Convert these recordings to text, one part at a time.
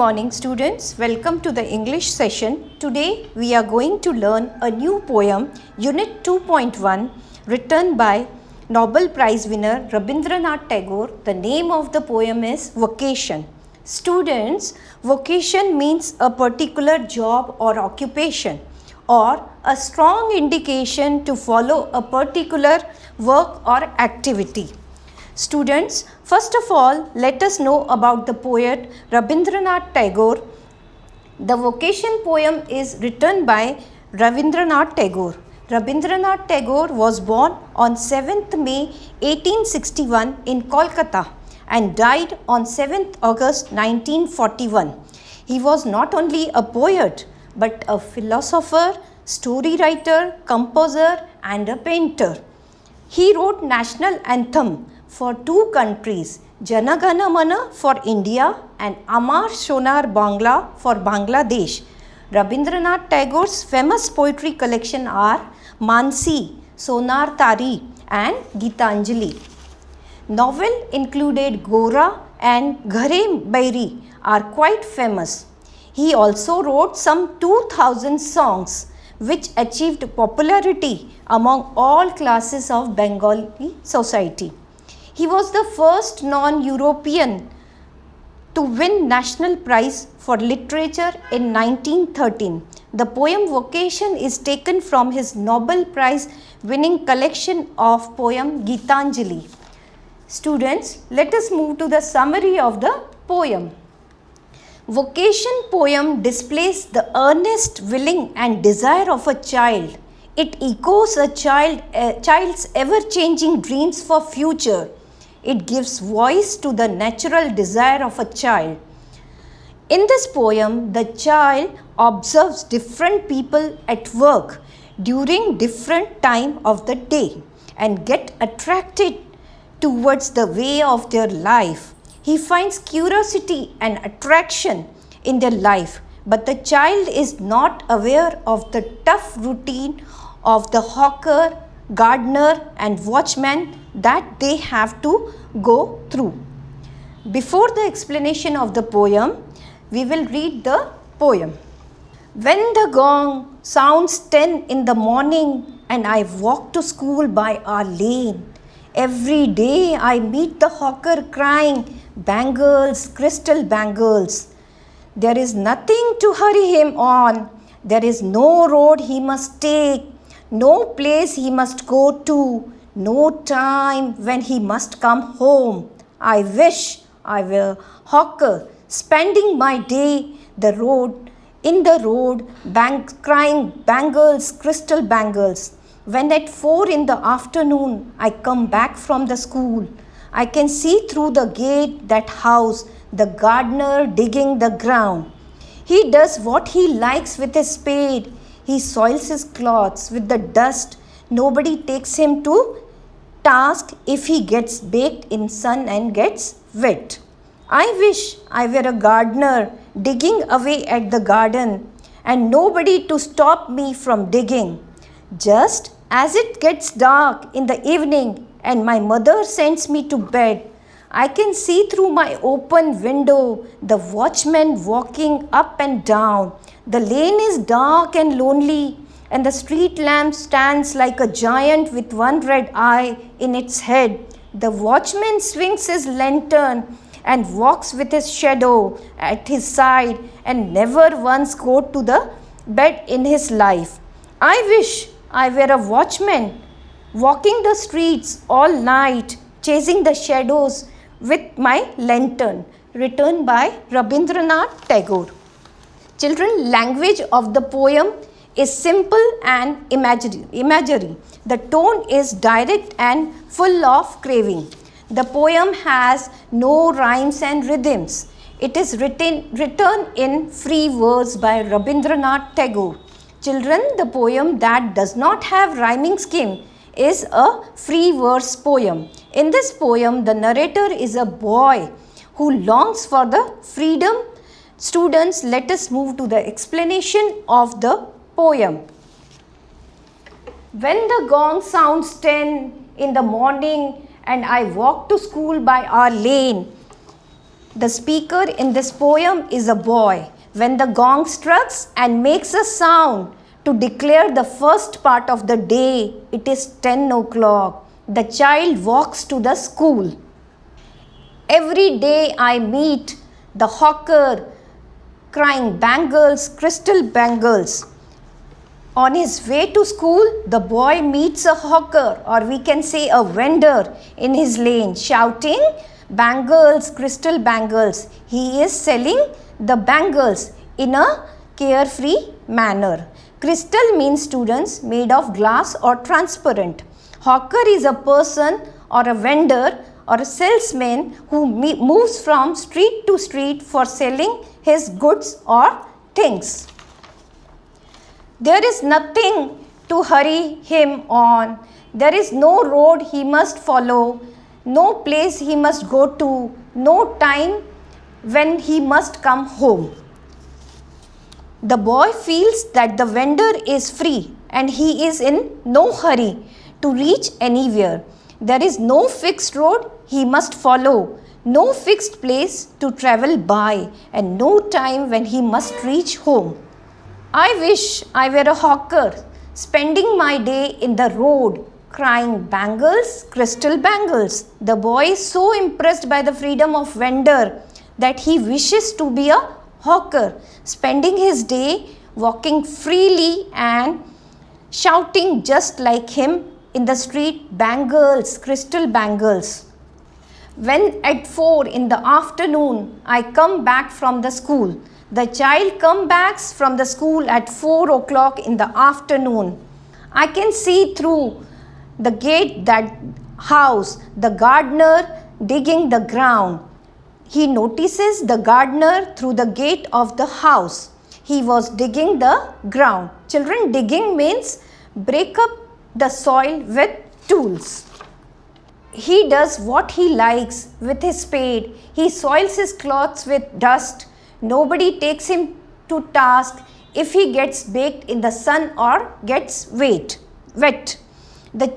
morning students, welcome to the English session. Today we are going to learn a new poem, Unit 2.1, written by Nobel Prize winner Rabindranath Tagore. The name of the poem is Vocation. Students, vocation means a particular job or occupation or a strong indication to follow a particular work or activity. Students, first of all, let us know about the poet Rabindranath Tagore. The vocation poem is written by Rabindranath Tagore. Rabindranath Tagore was born on 7th May 1861 in Kolkata and died on 7th August 1941. He was not only a poet but a philosopher, story writer, composer and a painter. He wrote national anthem for two countries, Jana Gana Mana for India and Amar Shonar Bangla for Bangladesh. Rabindranath Tagore's famous poetry collection are Mansi, Sonar Tari and Gitanjali. Novel included Gora and Ghare Bairi are quite famous. He also wrote some 2000 songs which achieved popularity among all classes of Bengali society. He was the first non-European to win National Prize for Literature in 1913. The poem Vocation is taken from his Nobel Prize winning collection of poem Gitanjali. Students, let us move to the summary of the poem. Vocation poem displays the earnest willing and desire of a child. It echoes a child's ever-changing dreams for future. It gives voice to the natural desire of a child. In this poem, the child observes different people at work during different time of the day and get attracted towards the way of their life. He finds curiosity and attraction in their life, but the child is not aware of the tough routine of the hawker, gardener and watchman that they have to go through. Before the explanation of the poem, we will read the poem. When the gong sounds 10 in the morning and I walk to school by our lane, every day I meet the hawker crying, bangles, crystal bangles. There is nothing to hurry him on. There is no road he must take, no place he must go to, no time when he must come home. I wish I were hawker, spending my day in the road, crying bangles, crystal bangles. When at 4 in the afternoon I come back from the school, I can see through the gate that house, the gardener digging the ground. He does what he likes with his spade. He soils his clothes with the dust. Nobody takes him to task if he gets baked in sun and gets wet. I wish I were a gardener digging away at the garden and nobody to stop me from digging. Just as it gets dark in the evening and my mother sends me to bed, I can see through my open window the watchman walking up and down. The lane is dark and lonely and the street lamp stands like a giant with one red eye in its head. The watchman swings his lantern and walks with his shadow at his side and never once goes to the bed in his life. I wish I were a watchman walking the streets all night, chasing the shadows with my lantern. Written by Rabindranath Tagore. Children, language of the poem is simple and imaginary. The tone is direct and full of craving. The poem has no rhymes and rhythms. It is written in free verse by Rabindranath Tagore. Children, the poem that does not have rhyming scheme is a free verse poem. In this poem, the narrator is a boy who longs for the freedom. Students, let us move to the explanation of the poem. When the gong sounds 10 in the morning and I walk to school by our lane, The speaker in this poem is a boy. When the gong strikes and makes a sound to declare the first part of the day, it is 10 o'clock. The child walks to the school. Every day I meet the hawker crying bangles, crystal bangles. On his way to school, the boy meets a hawker, or we can say a vendor, in his lane, shouting, "Bangles, crystal bangles." He is selling the bangles in a carefree manner. Crystal means, students, made of glass or transparent. Hawker is a person or a vendor or a salesman who moves from street to street for selling his goods or things. There is nothing to hurry him on. There is no road he must follow, no place he must go to, no time when he must come home. The boy feels that the vendor is free and he is in no hurry to reach anywhere. There is no fixed road he must follow, no fixed place to travel by, and no time when he must reach home. I wish I were a hawker, spending my day in the road, crying bangles, crystal bangles. The boy is so impressed by the freedom of vendor that he wishes to be a hawker, spending his day walking freely and shouting just like him in the street, "Bangles, crystal bangles." When at 4 in the afternoon I come back from the school, the child comes back from the school at 4 o'clock in the afternoon. I can see through the gate that house, the gardener digging the ground. He notices the gardener through the gate of the house. He was digging the ground. Children, digging means break up the soil with tools. He does what he likes with his spade. He soils his clothes with dust. Nobody takes him to task if he gets baked in the sun or gets wet. The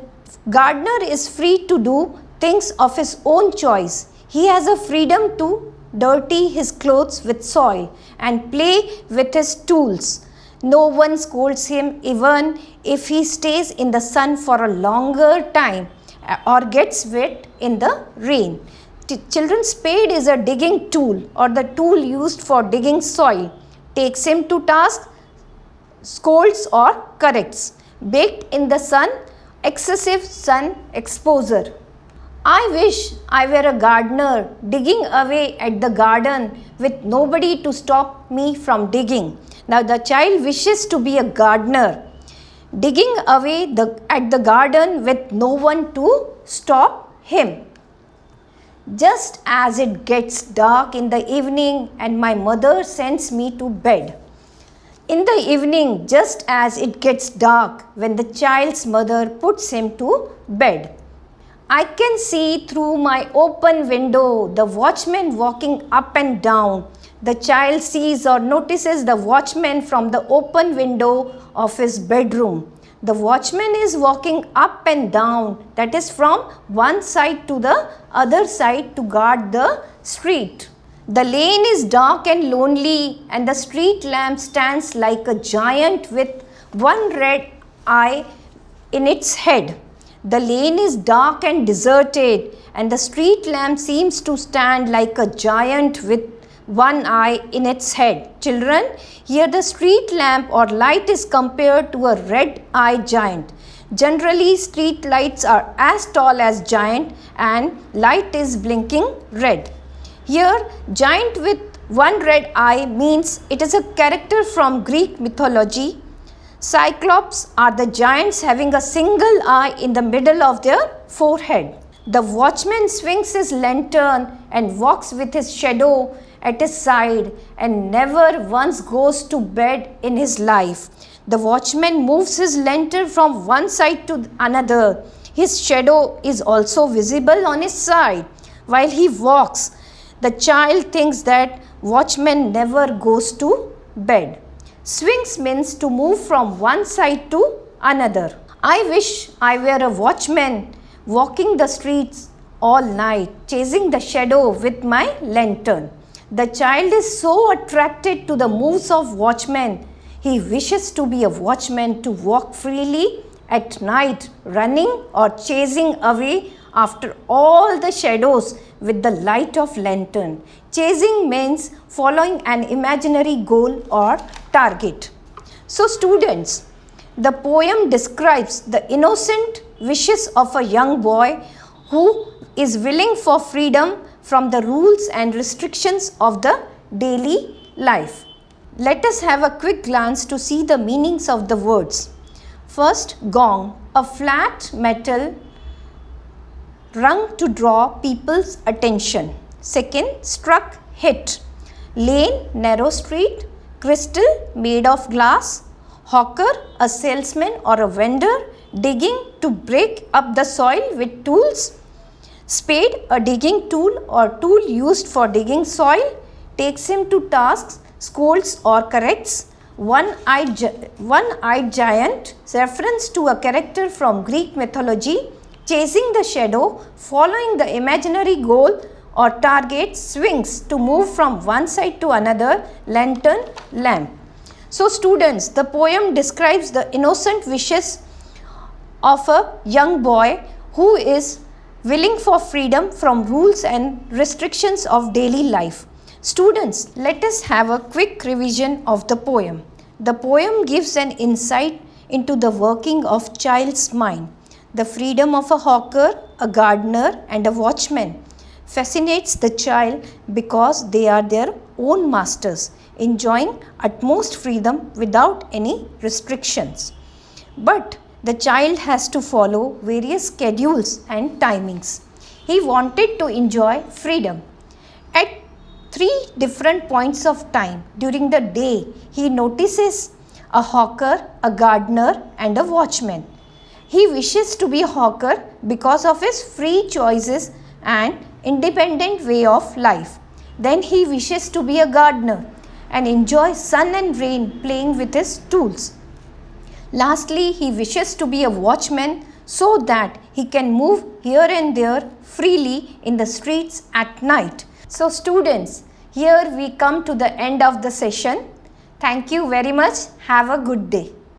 gardener is free to do things of his own choice. He has a freedom to dirty his clothes with soil and play with his tools. No one scolds him even if he stays in the sun for a longer time or gets wet in the rain. Children's spade is a digging tool or the tool used for digging soil. Takes him to task, scolds or corrects. Baked in the sun, excessive sun exposure. I wish I were a gardener digging away at the garden with nobody to stop me from digging. Now the child wishes to be a gardener, digging away at the garden with no one to stop him. Just as it gets dark in the evening and my mother sends me to bed. In the evening, just as it gets dark when the child's mother puts him to bed. I can see through my open window the watchman walking up and down. The child sees or notices the watchman from the open window of his bedroom. The watchman is walking up and down, that is from one side to the other side to guard the street. The lane is dark and lonely and the street lamp stands like a giant with one red eye in its head. The lane is dark and deserted and the street lamp seems to stand like a giant with one eye in its head. Children, here the street lamp or light is compared to a red-eyed giant. Generally, street lights are as tall as giant and light is blinking red. Here, giant with one red eye means it is a character from Greek mythology. Cyclops are the giants having a single eye in the middle of their forehead. The watchman swings his lantern and walks with his shadow at his side and never once goes to bed in his life. The watchman moves his lantern from one side to another. His shadow is also visible on his side. While he walks, the child thinks that watchman never goes to bed. Swings means to move from one side to another. I wish I were a watchman walking the streets all night, chasing the shadow with my lantern. The child is so attracted to the moves of watchmen. He wishes to be a watchman, to walk freely at night, running or chasing away after all the shadows with the light of lantern. Chasing means following an imaginary goal or target. So students, the poem describes the innocent wishes of a young boy who is willing for freedom from the rules and restrictions of the daily life. Let us have a quick glance to see the meanings of the words. First, gong, a flat metal rung to draw people's attention. Second, struck, hit. Lane, narrow street. Crystal, made of glass. Hawker, a salesman or a vendor digging to break up the soil with tools. Spade, a digging tool or tool used for digging soil, takes him to tasks, scolds or corrects. One-eyed giant, reference to a character from Greek mythology, chasing the shadow, following the imaginary goal or target, swings to move from one side to another, lantern, lamp. So students, the poem describes the innocent wishes of a young boy who is willing for freedom from rules and restrictions of daily life. Students, let us have a quick revision of the poem. The poem gives an insight into the working of child's mind. The freedom of a hawker, a gardener and a watchman fascinates the child because they are their own masters, enjoying utmost freedom without any restrictions. But the child has to follow various schedules and timings. He wanted to enjoy freedom. At 3 different points of time during the day, he notices a hawker, a gardener and a watchman. He wishes to be a hawker because of his free choices and independent way of life. Then he wishes to be a gardener and enjoy sun and rain playing with his tools. Lastly, he wishes to be a watchman so that he can move here and there freely in the streets at night. So students, here we come to the end of the session. Thank you very much. Have a good day.